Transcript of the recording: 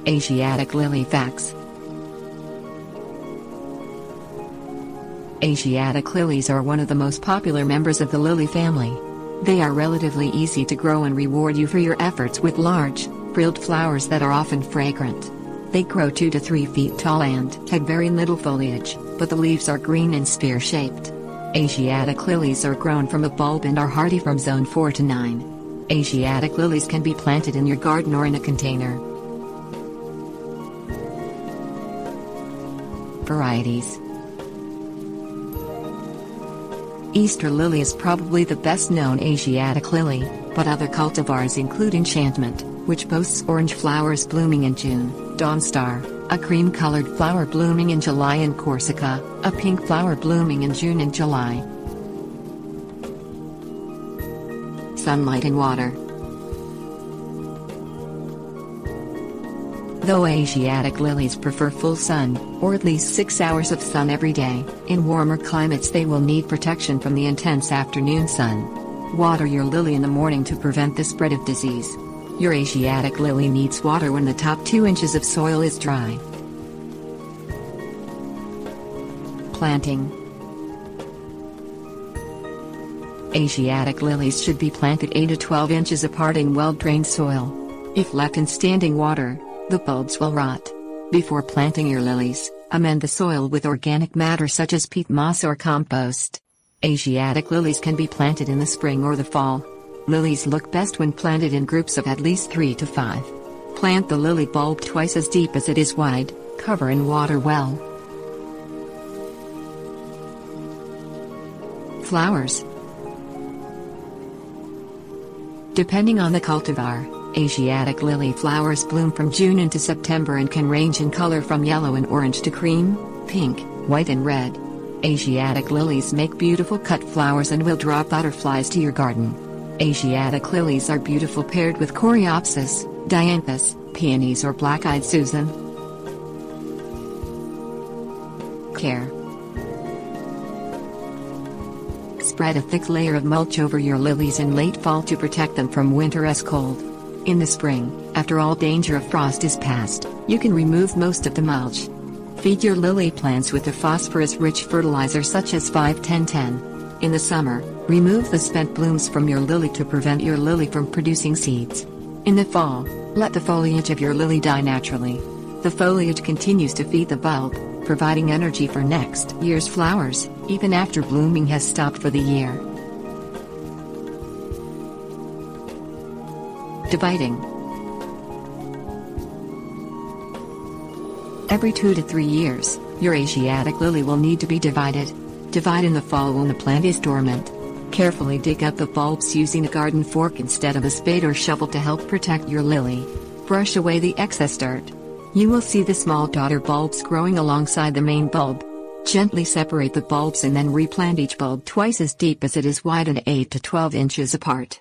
Asiatic Lily Facts. Asiatic lilies are one of the most popular members of the lily family. They are relatively easy to grow and reward you for your efforts with large, frilled flowers that are often fragrant. They grow 2 to 3 feet tall and have very little foliage, but the leaves are green and spear-shaped. Asiatic lilies are grown from a bulb and are hardy from zone 4 to 9. Asiatic lilies can be planted in your garden or in a container. Varieties. Easter lily is probably the best known Asiatic lily, but other cultivars include Enchantment, which boasts orange flowers blooming in June, Dawnstar, a cream-colored flower blooming in July, and Corsica, a pink flower blooming in June and July. Sunlight and water. Though Asiatic lilies prefer full sun, or at least 6 hours of sun every day, in warmer climates they will need protection from the intense afternoon sun. Water your lily in the morning to prevent the spread of disease. Your Asiatic lily needs water when the top 2 inches of soil is dry. Planting. Asiatic lilies should be planted 8 to 12 inches apart in well-drained soil. If left in standing water, the bulbs will rot. Before planting your lilies, amend the soil with organic matter such as peat moss or compost. Asiatic lilies can be planted in the spring or the fall. Lilies look best when planted in groups of at least 3 to 5. Plant the lily bulb twice as deep as it is wide, cover and water well. Flowers. Depending on the cultivar, Asiatic lily flowers bloom from June into September and can range in color from yellow and orange to cream, pink, white and red. Asiatic lilies make beautiful cut flowers and will draw butterflies to your garden. Asiatic lilies are beautiful paired with Coreopsis, Dianthus, peonies or black-eyed Susan. Care. Spread a thick layer of mulch over your lilies in late fall to protect them from winter's cold. In the spring, after all danger of frost is past, you can remove most of the mulch. Feed your lily plants with a phosphorus-rich fertilizer such as 5-10-10. In the summer, remove the spent blooms from your lily to prevent your lily from producing seeds. In the fall, let the foliage of your lily die naturally. The foliage continues to feed the bulb, providing energy for next year's flowers, even after blooming has stopped for the year. Dividing. Every 2 to 3 years, your Asiatic lily will need to be divided. Divide in the fall when the plant is dormant. Carefully dig up the bulbs using a garden fork instead of a spade or shovel to help protect your lily. Brush away the excess dirt. You will see the small daughter bulbs growing alongside the main bulb. Gently separate the bulbs and then replant each bulb twice as deep as it is wide and 8 to 12 inches apart.